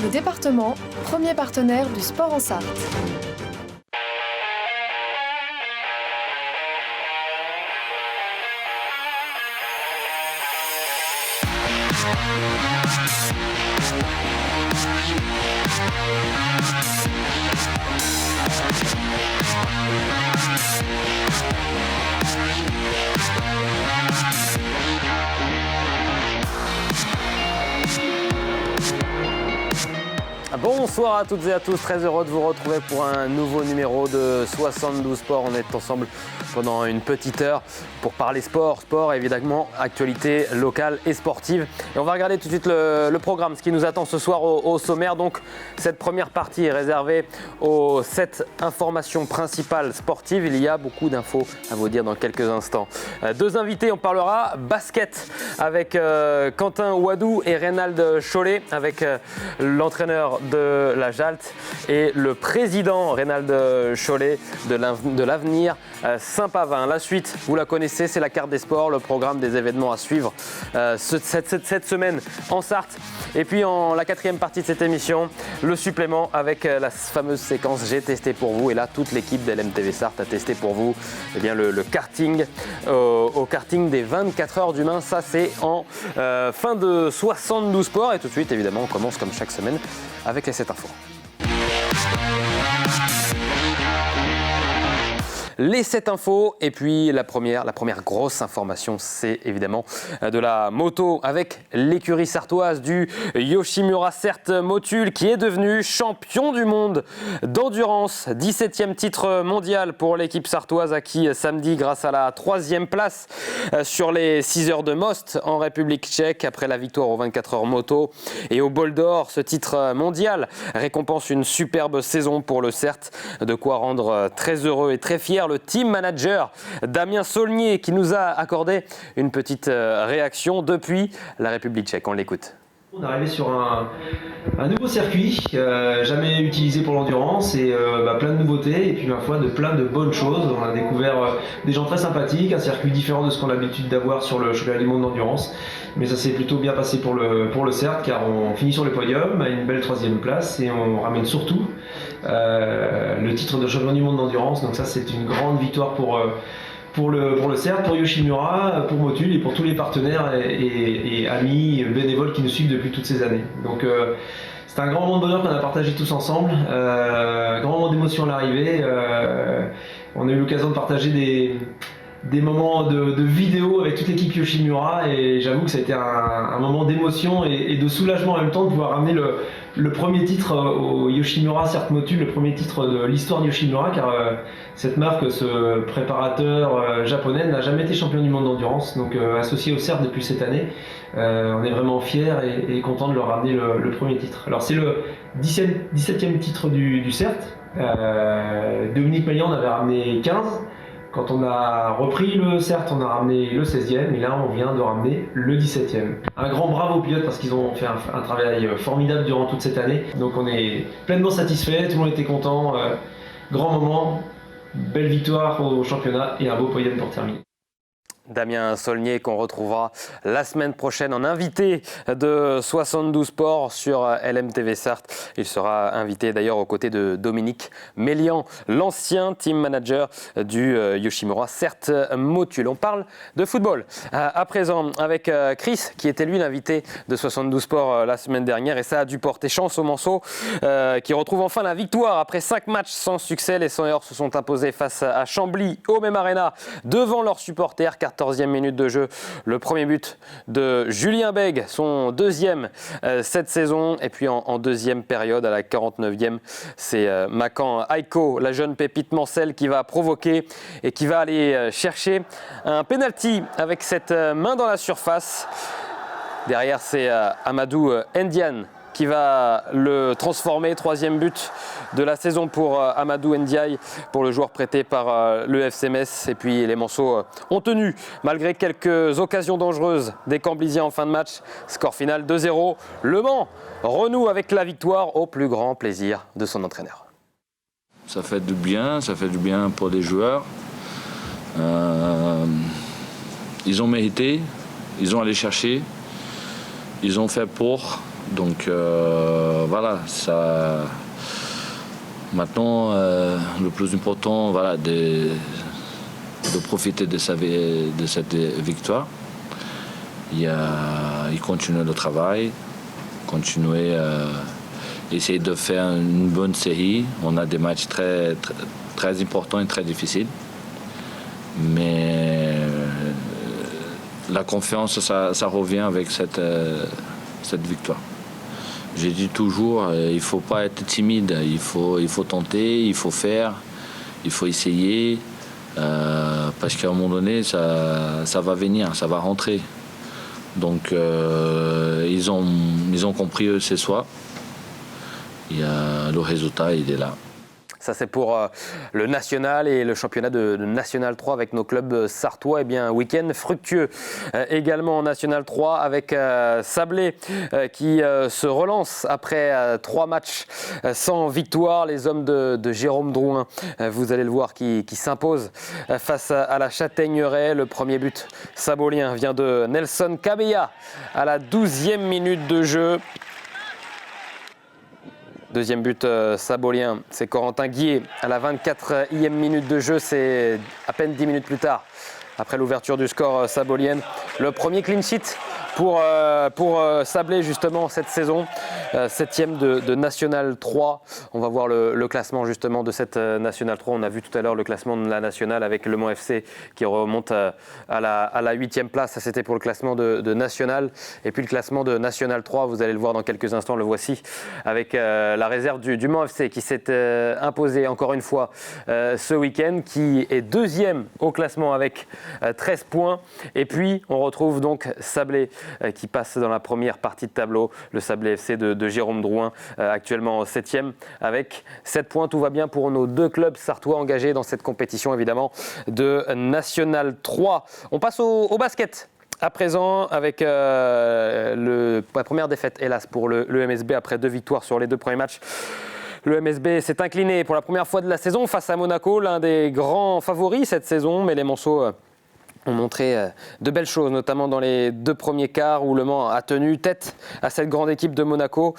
Le département, premier partenaire du sport en Sarthe. Bonsoir à toutes et à tous, très heureux de vous retrouver pour un nouveau numéro de 72 Sports. On est ensemble pendant une petite heure pour parler sport évidemment, actualité locale et sportive. Et on va regarder tout de suite le programme, ce qui nous attend ce soir au sommaire. Donc cette première partie est réservée aux 7 informations principales sportives. Il y a beaucoup d'infos à vous dire dans quelques instants. 2 invités, on parlera basket avec Quentin Ouadou et Reynald Chollet, avec l'entraîneur de la Jalte et le président Reynald Chollet de l'Avenir Saint-Pavin. La suite, vous la connaissez, c'est la carte des sports, le programme des événements à suivre cette semaine en Sarthe. Et puis en la 4e partie de cette émission, le supplément avec la fameuse séquence J'ai testé pour vous. Et là, toute l'équipe d'LMTV Sarthe a testé pour vous le karting au karting des 24 heures du Mans. Ça, c'est en fin de 72 Sports. Et tout de suite, évidemment, on commence comme chaque semaine avec les 7 infos. Les 7 infos, et puis la première grosse information, c'est évidemment de la moto avec l'écurie sartoise du Yoshimura Cert Motul qui est devenu champion du monde d'endurance. 17e titre mondial pour l'équipe sartoise, acquis samedi grâce à la 3e place sur les 6 heures de Most en République tchèque après la victoire aux 24 heures moto et au bol d'or. Ce titre mondial récompense une superbe saison pour le Cert, de quoi rendre très heureux et très fier le team manager Damien Saulnier qui nous a accordé une petite réaction depuis la République tchèque. On l'écoute. On est arrivé sur un nouveau circuit, jamais utilisé pour l'endurance et plein de nouveautés et puis ma foi de plein de bonnes choses. On a découvert des gens très sympathiques, un circuit différent de ce qu'on a l'habitude d'avoir sur le championnat du monde d'endurance. Mais ça s'est plutôt bien passé pour le CERT car on finit sur le podium à une belle 3e place et on ramène surtout le titre de champion du monde d'endurance. Donc ça c'est une grande victoire pour le CERT, pour Yoshimura, pour Motul et pour tous les partenaires et amis, bénévoles qui nous suivent depuis toutes ces années. Donc c'est un grand moment de bonheur qu'on a partagé tous ensemble, grand moment d'émotion à l'arrivée. On a eu l'occasion de partager des moments de vidéo avec toute l'équipe Yoshimura et j'avoue que ça a été un moment d'émotion et de soulagement en même temps de pouvoir ramener le premier titre au Yoshimura Cert Motul, le premier titre de l'histoire de Yoshimura car cette marque, ce préparateur japonais n'a jamais été champion du monde d'endurance, donc associé au Cert depuis cette année. On est vraiment fiers et contents de leur ramener le premier titre. Alors c'est le 17e titre du Cert. Dominique Maillan en avait ramené 15. Quand on a repris le CERT, on a ramené le 16e et là on vient de ramener le 17e. Un grand bravo aux pilotes parce qu'ils ont fait un travail formidable durant toute cette année. Donc on est pleinement satisfait, tout le monde était content. Grand moment, belle victoire au championnat et un beau podium pour terminer. Damien Saulnier qu'on retrouvera la semaine prochaine en invité de 72 Sports sur LMTV Sarthe. Il sera invité d'ailleurs aux côtés de Dominique Mélian, l'ancien team manager du Yoshimura Cert Motul. On parle de football à présent avec Chris qui était lui l'invité de 72 Sports la semaine dernière et ça a dû porter chance aux Manceaux qui retrouvent enfin la victoire après 5 matchs sans succès. Les Seniors se sont imposés face à Chambly au même Arena devant leurs supporters. 14e minute de jeu, le premier but de Julien Bègue, son 2e cette saison. Et puis en deuxième période, à la 49e, c'est Makan Aiko, la jeune pépite Mancel, qui va provoquer et qui va aller chercher un penalty avec cette main dans la surface. Derrière, c'est Amadou Ndiaye qui va le transformer. 3e but de la saison pour Amadou Ndiaye, pour le joueur prêté par le FC Metz. Et puis les Manceaux ont tenu, malgré quelques occasions dangereuses des Camblisiens en fin de match. Score final 2-0. Le Mans renoue avec la victoire au plus grand plaisir de son entraîneur. Ça fait du bien pour les joueurs. Ils ont mérité, ils ont allé chercher, ils ont fait pour. Donc voilà, ça. Maintenant, le plus important, voilà, de profiter de cette victoire. Il continue le travail, continuer essayer de faire une bonne série. On a des matchs très, très, très importants et très difficiles. Mais la confiance, ça revient avec cette victoire. J'ai dit toujours, il ne faut pas être timide, il faut tenter, il faut faire, il faut essayer, parce qu'à un moment donné, ça va venir, ça va rentrer. Donc ils ont compris eux ce soir. Le résultat, il est là. Ça, c'est pour le national et le championnat de National 3 avec nos clubs sartois. Eh bien, un week-end fructueux également en National 3 avec Sablé qui se relance après 3 matchs sans victoire. Les hommes de Jérôme Drouin, vous allez le voir, qui s'imposent face à la Châtaigneraie. Le premier but sabolien vient de Nelson Cabella à la 12e minute de jeu. Deuxième but sabolien, c'est Corentin Guillet à la 24e minute de jeu, c'est à peine 10 minutes plus tard, après l'ouverture du score sabolienne. Le premier clean sheet pour Sablé justement cette saison, 7e de National 3. On va voir le classement justement de cette National 3. On a vu tout à l'heure le classement de la Nationale avec Le Mans FC qui remonte à la 8e place. Ça, c'était pour le classement de National. Et puis le classement de National 3, vous allez le voir dans quelques instants, le voici avec la réserve du Mans FC qui s'est imposé encore une fois ce week-end, qui est 2e au classement avec 13 points. Et puis on retrouve donc Sablé qui passe dans la première partie de tableau, le Sablé FC de Jérôme Drouin, actuellement 7e avec 7 points. Tout va bien pour nos 2 clubs sartois engagés dans cette compétition évidemment de National 3. On passe au basket à présent avec la première défaite hélas pour le MSB après 2 victoires sur les 2 premiers matchs. Le MSB s'est incliné pour la première fois de la saison face à Monaco, l'un des grands favoris cette saison, mais les Monceaux ont montré de belles choses, notamment dans les 2 premiers quarts où Le Mans a tenu tête à cette grande équipe de Monaco.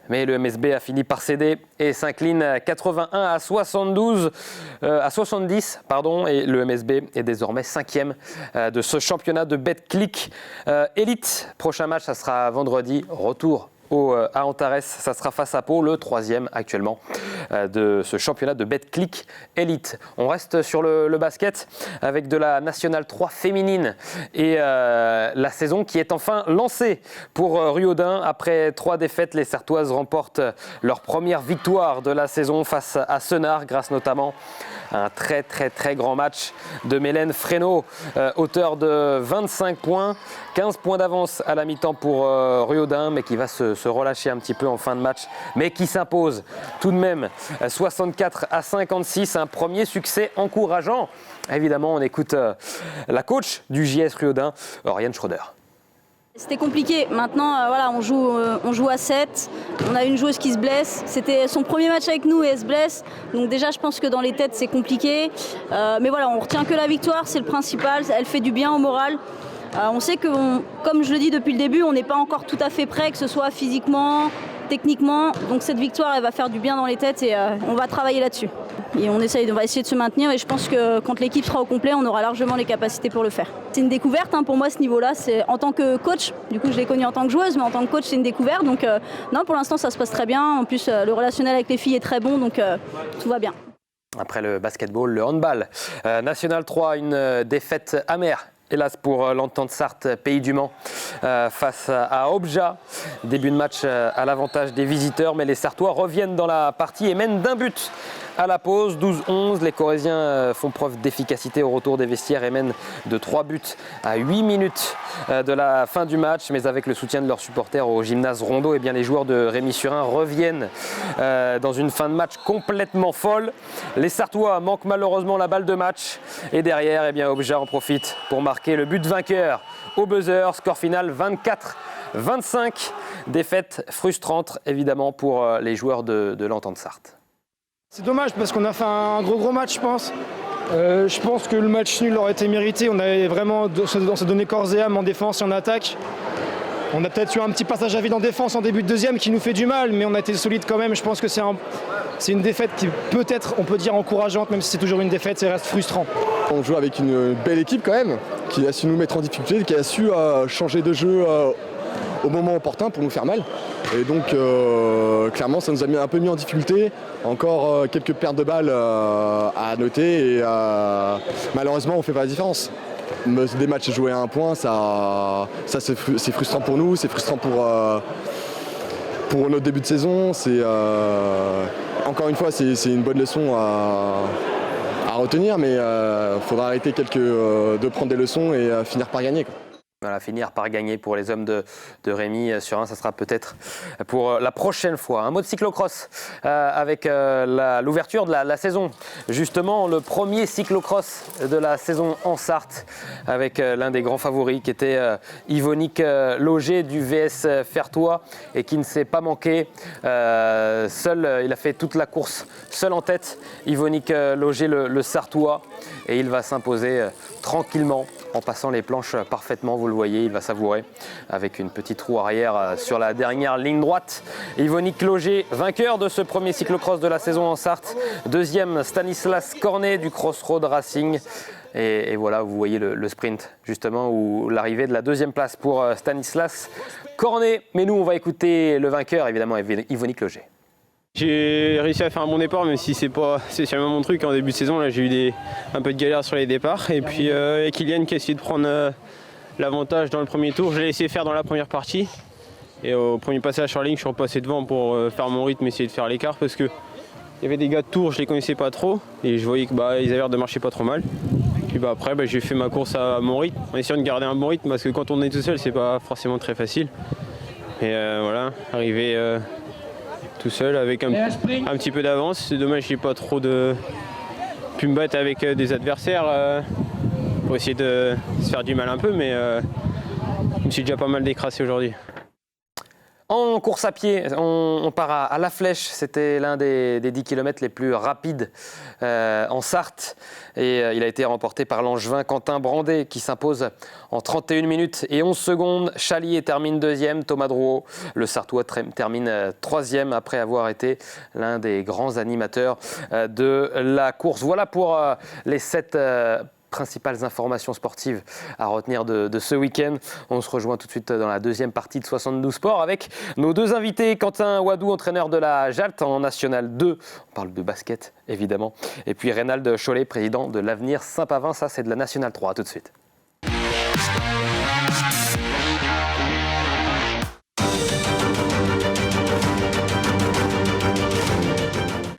Mais le MSB a fini par céder et s'incline 81 à 70 et le MSB est désormais 5e de ce championnat de Betclic Elite. Prochain match, ça sera vendredi, retour à Antares, ça sera face à Pau, le 3e actuellement de ce championnat de Betclic Elite. On reste sur le basket avec de la National 3 féminine et la saison qui est enfin lancée pour Ruaudin. Après 3 défaites, les Sartoises remportent leur première victoire de la saison face à Senart, grâce notamment à un très grand match de Mélène Fresneau, auteur de 25 points, 15 points d'avance à la mi-temps pour Ruaudin, mais qui va se relâcher un petit peu en fin de match, mais qui s'impose tout de même 64 à 56, un premier succès encourageant. Évidemment, on écoute la coach du JS Ruaudin, Oriane Schroeder. C'était compliqué. Maintenant, voilà, on joue à 7. On a une joueuse qui se blesse. C'était son premier match avec nous et elle se blesse. Donc déjà, je pense que dans les têtes, c'est compliqué. Mais voilà, on retient que la victoire, c'est le principal. Elle fait du bien au moral. On sait que, comme je le dis depuis le début, on n'est pas encore tout à fait prêt, que ce soit physiquement, techniquement. Donc cette victoire, elle va faire du bien dans les têtes et on va travailler là-dessus. Et on va essayer de se maintenir et je pense que quand l'équipe sera au complet, on aura largement les capacités pour le faire. C'est une découverte pour moi, ce niveau-là. C'est en tant que coach, du coup je l'ai connu en tant que joueuse, mais en tant que coach, c'est une découverte. Donc non, pour l'instant, ça se passe très bien. En plus, le relationnel avec les filles est très bon, donc tout va bien. Après le basketball, le handball. National 3, une défaite amère. Hélas pour l'Entente Sarthe Pays du Mans face à Obja. Début de match à l'avantage des visiteurs, mais les Sartois reviennent dans la partie et mènent d'un but à la pause. 12-11, les Corésiens font preuve d'efficacité au retour des vestiaires et mènent de 3 buts à 8 minutes de la fin du match. Mais avec le soutien de leurs supporters au gymnase Rondeau, eh bien les joueurs de Rémy-sur-Ain reviennent dans une fin de match complètement folle. Les Sartois manquent malheureusement la balle de match. Et derrière, eh bien, Obja en profite pour marquer le but vainqueur au buzzer. Score final 24-25. Défaite frustrante évidemment pour les joueurs de l'Entente Sarthe. C'est dommage parce qu'on a fait un gros match, je pense. Je pense que le match nul aurait été mérité. On avait vraiment se donné corps et âme en défense et en attaque. On a peut-être eu un petit passage à vide en défense en début de deuxième qui nous fait du mal, mais on a été solide quand même. Je pense que c'est une défaite qui peut-être, on peut dire, encourageante, même si c'est toujours une défaite, ça reste frustrant. On joue avec une belle équipe quand même, qui a su nous mettre en difficulté, qui a su changer de jeu au moment opportun pour nous faire mal. Et donc clairement ça nous a un peu mis en difficulté. Encore quelques pertes de balles à noter et malheureusement on ne fait pas la différence. Des matchs joués à un point, ça c'est frustrant pour nous, c'est frustrant pour notre début de saison. Encore une fois c'est une bonne leçon à retenir, mais il faudra arrêter de prendre des leçons et finir par gagner, quoi. Voilà, finir par gagner pour les hommes de Rémi Surin, ça sera peut-être pour la prochaine fois. Un mot de cyclocross avec l'ouverture de la saison. Justement, le premier cyclocross de la saison en Sarthe avec l'un des grands favoris qui était Yvonique Loger du VS Fertois et qui ne s'est pas manqué. Seul, il a fait toute la course seul en tête. Yvonique Loger, le Sartois, et il va s'imposer tranquillement en passant les planches parfaitement, vous le voyez, il va savourer avec une petite roue arrière sur la dernière ligne droite. Yvonique Loger, vainqueur de ce premier cyclocross de la saison en Sarthe. Deuxième, Stanislas Cornet du Crossroad Racing. Et voilà, vous voyez le sprint justement, ou l'arrivée de la deuxième place pour Stanislas Cornet. Mais nous, on va écouter le vainqueur, évidemment, Yvonique Loger. J'ai réussi à faire un bon départ, même si c'est pas spécialement mon truc. En début de saison, là, j'ai eu un peu de galère sur les départs. Et puis Kylian qui a essayé de prendre l'avantage dans le premier tour. Je l'ai laissé faire dans la première partie. Et au premier passage sur la ligne, je suis repassé devant pour faire mon rythme, essayer de faire l'écart. Parce qu'il y avait des gars de Tours, je les connaissais pas trop. Et je voyais qu'ils avaient l'air de marcher pas trop mal. Puis après, j'ai fait ma course à mon rythme, en essayant de garder un bon rythme. Parce que quand on est tout seul, c'est pas forcément très facile. Et voilà, arrivé tout seul avec un petit peu d'avance. C'est dommage, j'ai pas trop pu me battre avec des adversaires pour essayer de se faire du mal un peu, mais je me suis déjà pas mal décrassé aujourd'hui. En course à pied, on part à La Flèche. C'était l'un des 10 km les plus rapides en Sarthe. Et il a été remporté par l'Angevin Quentin Brandet qui s'impose en 31 minutes et 11 secondes. Chalier termine deuxième. Thomas Drouot, le Sartois, termine troisième après avoir été l'un des grands animateurs de la course. Voilà pour les 7 principales informations sportives à retenir de ce week-end. On se rejoint tout de suite dans la deuxième partie de 72 Sports avec nos deux invités. Quentin Wadou, entraîneur de la JALT en National 2. On parle de basket, évidemment. Et puis Reynald Chollet, président de l'Avenir Saint-Pavin. Ça, c'est de la National 3. À tout de suite.